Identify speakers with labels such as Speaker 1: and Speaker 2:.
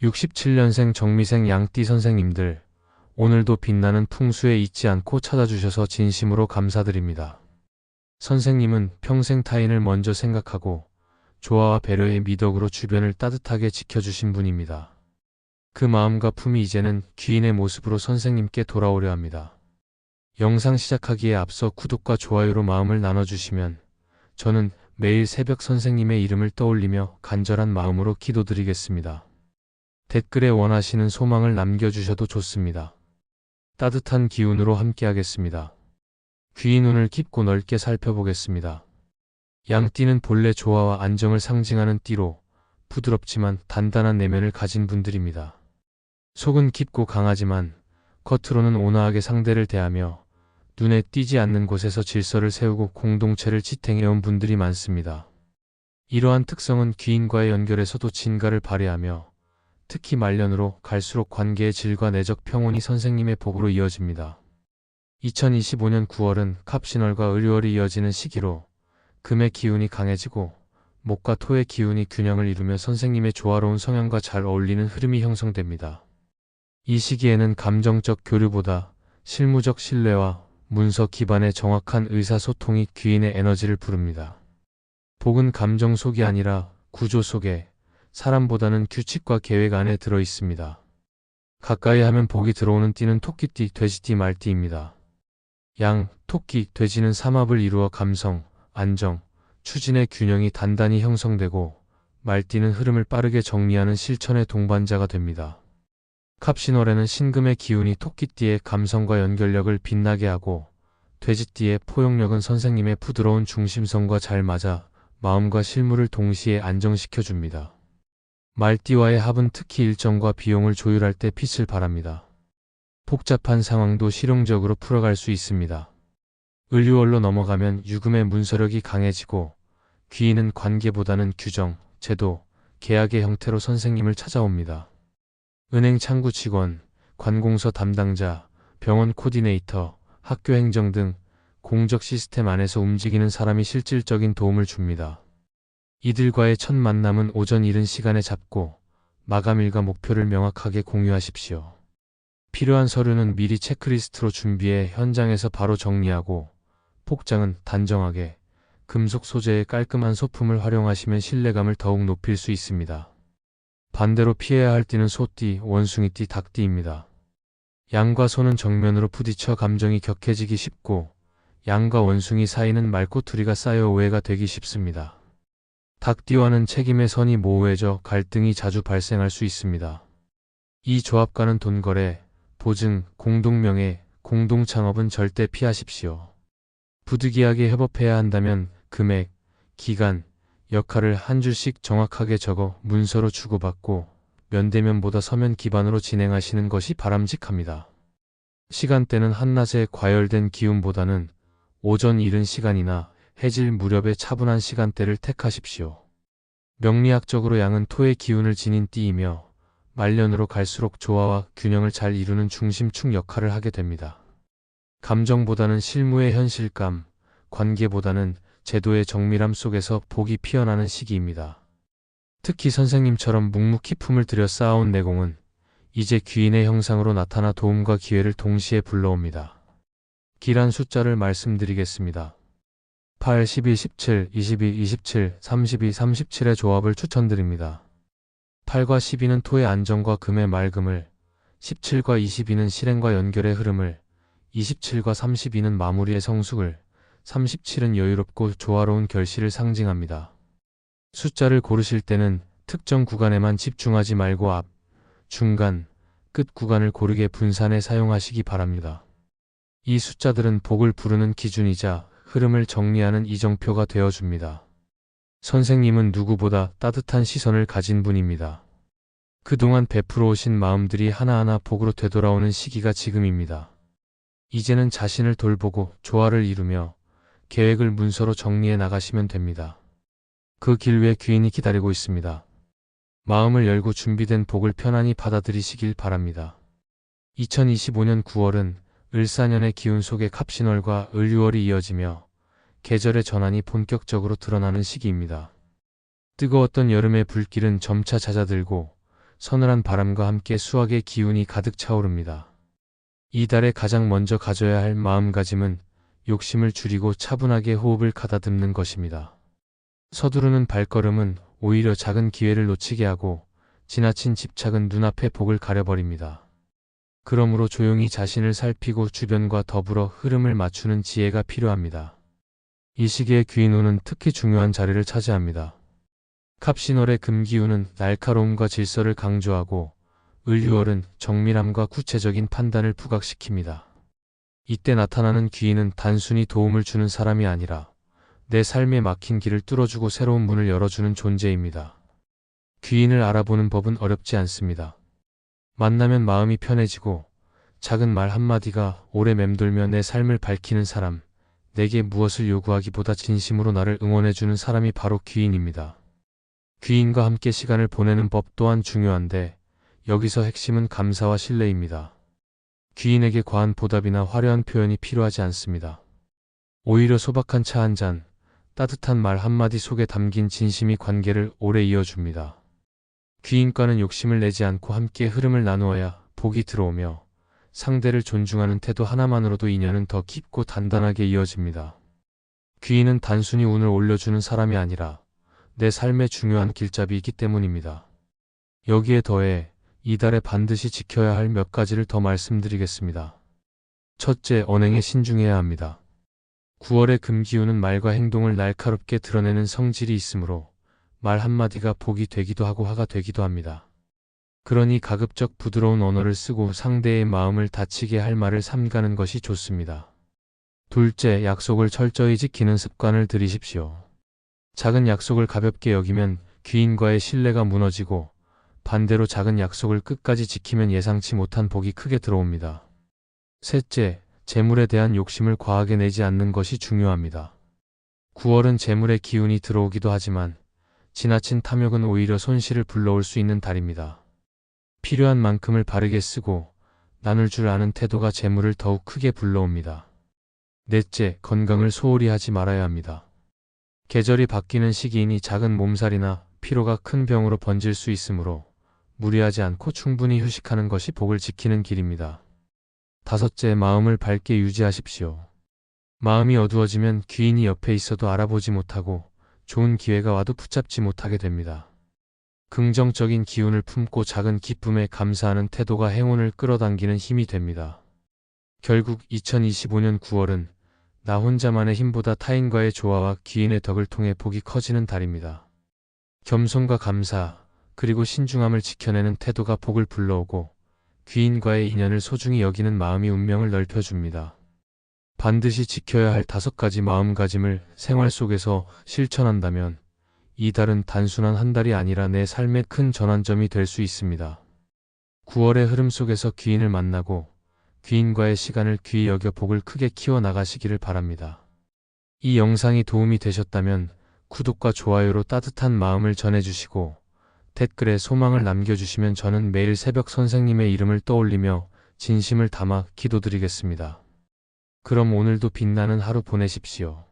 Speaker 1: 67년생 정미생 양띠 선생님들, 오늘도 빛나는 풍수에 잊지 않고 찾아주셔서 진심으로 감사드립니다. 선생님은 평생 타인을 먼저 생각하고 조화와 배려의 미덕으로 주변을 따뜻하게 지켜주신 분입니다. 그 마음과 품이 이제는 귀인의 모습으로 선생님께 돌아오려 합니다. 영상 시작하기에 앞서 구독과 좋아요로 마음을 나눠주시면 저는 매일 새벽 선생님의 이름을 떠올리며 간절한 마음으로 기도드리겠습니다. 댓글에 원하시는 소망을 남겨주셔도 좋습니다. 따뜻한 기운으로 함께하겠습니다. 귀인 눈을 깊고 넓게 살펴보겠습니다. 양띠는 본래 조화와 안정을 상징하는 띠로 부드럽지만 단단한 내면을 가진 분들입니다. 속은 깊고 강하지만 겉으로는 온화하게 상대를 대하며 눈에 띄지 않는 곳에서 질서를 세우고 공동체를 지탱해온 분들이 많습니다. 이러한 특성은 귀인과의 연결에서도 진가를 발휘하며 특히 말년으로 갈수록 관계의 질과 내적 평온이 선생님의 복으로 이어집니다. 2025년 9월은 갑신월과 을유월이 이어지는 시기로 금의 기운이 강해지고 목과 토의 기운이 균형을 이루며 선생님의 조화로운 성향과 잘 어울리는 흐름이 형성됩니다. 이 시기에는 감정적 교류보다 실무적 신뢰와 문서 기반의 정확한 의사소통이 귀인의 에너지를 부릅니다. 복은 감정 속이 아니라 구조 속에, 사람보다는 규칙과 계획 안에 들어 있습니다. 가까이 하면 복이 들어오는 띠는 토끼띠, 돼지띠, 말띠입니다. 양, 토끼, 돼지는 삼합을 이루어 감성, 안정, 추진의 균형이 단단히 형성되고 말띠는 흐름을 빠르게 정리하는 실천의 동반자가 됩니다. 갑신월에는 신금의 기운이 토끼띠의 감성과 연결력을 빛나게 하고 돼지띠의 포용력은 선생님의 부드러운 중심성과 잘 맞아 마음과 실물을 동시에 안정시켜줍니다. 말띠와의 합은 특히 일정과 비용을 조율할 때 빛을 발합니다. 복잡한 상황도 실용적으로 풀어갈 수 있습니다. 을유월로 넘어가면 유금의 문서력이 강해지고 귀인은 관계보다는 규정, 제도, 계약의 형태로 선생님을 찾아옵니다. 은행 창구 직원, 관공서 담당자, 병원 코디네이터, 학교 행정 등 공적 시스템 안에서 움직이는 사람이 실질적인 도움을 줍니다. 이들과의 첫 만남은 오전 이른 시간에 잡고 마감일과 목표를 명확하게 공유하십시오. 필요한 서류는 미리 체크리스트로 준비해 현장에서 바로 정리하고 복장은 단정하게 금속 소재의 깔끔한 소품을 활용하시면 신뢰감을 더욱 높일 수 있습니다. 반대로 피해야 할 띠는 소띠, 원숭이띠, 닭띠입니다. 양과 소는 정면으로 부딪혀 감정이 격해지기 쉽고 양과 원숭이 사이는 말꼬투리가 쌓여 오해가 되기 쉽습니다. 닭띠와는 책임의 선이 모호해져 갈등이 자주 발생할 수 있습니다. 이 조합과는 돈거래, 보증, 공동명예, 공동창업은 절대 피하십시오. 부득이하게 협업해야 한다면 금액, 기간, 역할을 한 줄씩 정확하게 적어 문서로 주고받고 면대면보다 서면 기반으로 진행하시는 것이 바람직합니다. 시간대는 한낮에 과열된 기운보다는 오전 이른 시간이나 해질 무렵의 차분한 시간대를 택하십시오. 명리학적으로 양은 토의 기운을 지닌 띠이며 말년으로 갈수록 조화와 균형을 잘 이루는 중심축 역할을 하게 됩니다. 감정보다는 실무의 현실감, 관계보다는 제도의 정밀함 속에서 복이 피어나는 시기입니다. 특히 선생님처럼 묵묵히 품을 들여 쌓아온 내공은 이제 귀인의 형상으로 나타나 도움과 기회를 동시에 불러옵니다. 길한 숫자를 말씀드리겠습니다. 8, 12, 17, 22, 27, 32, 37의 조합을 추천드립니다. 8과 12는 토의 안정과 금의 맑음을, 17과 22는 실행과 연결의 흐름을, 27과 32는 마무리의 성숙을, 37은 여유롭고 조화로운 결실을 상징합니다. 숫자를 고르실 때는 특정 구간에만 집중하지 말고 앞, 중간, 끝 구간을 고르게 분산해 사용하시기 바랍니다. 이 숫자들은 복을 부르는 기준이자 흐름을 정리하는 이정표가 되어줍니다. 선생님은 누구보다 따뜻한 시선을 가진 분입니다. 그동안 베풀어 오신 마음들이 하나하나 복으로 되돌아오는 시기가 지금입니다. 이제는 자신을 돌보고 조화를 이루며 계획을 문서로 정리해 나가시면 됩니다. 그 길 위에 귀인이 기다리고 있습니다. 마음을 열고 준비된 복을 편안히 받아들이시길 바랍니다. 2025년 9월은 을사년의 기운 속에 갑신월과 을유월이 이어지며 계절의 전환이 본격적으로 드러나는 시기입니다. 뜨거웠던 여름의 불길은 점차 잦아들고 서늘한 바람과 함께 수확의 기운이 가득 차오릅니다. 이달에 가장 먼저 가져야 할 마음가짐은 욕심을 줄이고 차분하게 호흡을 가다듬는 것입니다. 서두르는 발걸음은 오히려 작은 기회를 놓치게 하고 지나친 집착은 눈앞의 복을 가려버립니다. 그러므로 조용히 자신을 살피고 주변과 더불어 흐름을 맞추는 지혜가 필요합니다. 이 시기에 귀인운은 특히 중요한 자리를 차지합니다. 갑신월의 금기운은 날카로움과 질서를 강조하고 을유월은 정밀함과 구체적인 판단을 부각시킵니다. 이때 나타나는 귀인은 단순히 도움을 주는 사람이 아니라 내 삶에 막힌 길을 뚫어주고 새로운 문을 열어주는 존재입니다. 귀인을 알아보는 법은 어렵지 않습니다. 만나면 마음이 편해지고 작은 말 한마디가 오래 맴돌며 내 삶을 밝히는 사람, 내게 무엇을 요구하기보다 진심으로 나를 응원해주는 사람이 바로 귀인입니다. 귀인과 함께 시간을 보내는 법 또한 중요한데 여기서 핵심은 감사와 신뢰입니다. 귀인에게 과한 보답이나 화려한 표현이 필요하지 않습니다. 오히려 소박한 차 한 잔, 따뜻한 말 한마디 속에 담긴 진심이 관계를 오래 이어줍니다. 귀인과는 욕심을 내지 않고 함께 흐름을 나누어야 복이 들어오며 상대를 존중하는 태도 하나만으로도 인연은 더 깊고 단단하게 이어집니다. 귀인은 단순히 운을 올려주는 사람이 아니라 내 삶의 중요한 길잡이이기 때문입니다. 여기에 더해 이달에 반드시 지켜야 할 몇 가지를 더 말씀드리겠습니다. 첫째, 언행에 신중해야 합니다. 9월의 금기운은 말과 행동을 날카롭게 드러내는 성질이 있으므로 말 한마디가 복이 되기도 하고 화가 되기도 합니다. 그러니 가급적 부드러운 언어를 쓰고 상대의 마음을 다치게 할 말을 삼가는 것이 좋습니다. 둘째, 약속을 철저히 지키는 습관을 들이십시오. 작은 약속을 가볍게 여기면 귀인과의 신뢰가 무너지고 반대로 작은 약속을 끝까지 지키면 예상치 못한 복이 크게 들어옵니다. 셋째, 재물에 대한 욕심을 과하게 내지 않는 것이 중요합니다. 9월은 재물의 기운이 들어오기도 하지만 지나친 탐욕은 오히려 손실을 불러올 수 있는 달입니다. 필요한 만큼을 바르게 쓰고 나눌 줄 아는 태도가 재물을 더욱 크게 불러옵니다. 넷째, 건강을 소홀히 하지 말아야 합니다. 계절이 바뀌는 시기이니 작은 몸살이나 피로가 큰 병으로 번질 수 있으므로 무리하지 않고 충분히 휴식하는 것이 복을 지키는 길입니다. 다섯째, 마음을 밝게 유지하십시오. 마음이 어두워지면 귀인이 옆에 있어도 알아보지 못하고 좋은 기회가 와도 붙잡지 못하게 됩니다. 긍정적인 기운을 품고 작은 기쁨에 감사하는 태도가 행운을 끌어당기는 힘이 됩니다. 결국 2025년 9월은 나 혼자만의 힘보다 타인과의 조화와 귀인의 덕을 통해 복이 커지는 달입니다. 겸손과 감사, 그리고 신중함을 지켜내는 태도가 복을 불러오고 귀인과의 인연을 소중히 여기는 마음이 운명을 넓혀줍니다. 반드시 지켜야 할 5가지 마음가짐을 생활 속에서 실천한다면 이 달은 단순한 한 달이 아니라 내 삶의 큰 전환점이 될 수 있습니다. 9월의 흐름 속에서 귀인을 만나고 귀인과의 시간을 귀히 여겨 복을 크게 키워나가시기를 바랍니다. 이 영상이 도움이 되셨다면 구독과 좋아요로 따뜻한 마음을 전해주시고 댓글에 소망을 남겨주시면 저는 매일 새벽 선생님의 이름을 떠올리며 진심을 담아 기도드리겠습니다. 그럼 오늘도 빛나는 하루 보내십시오.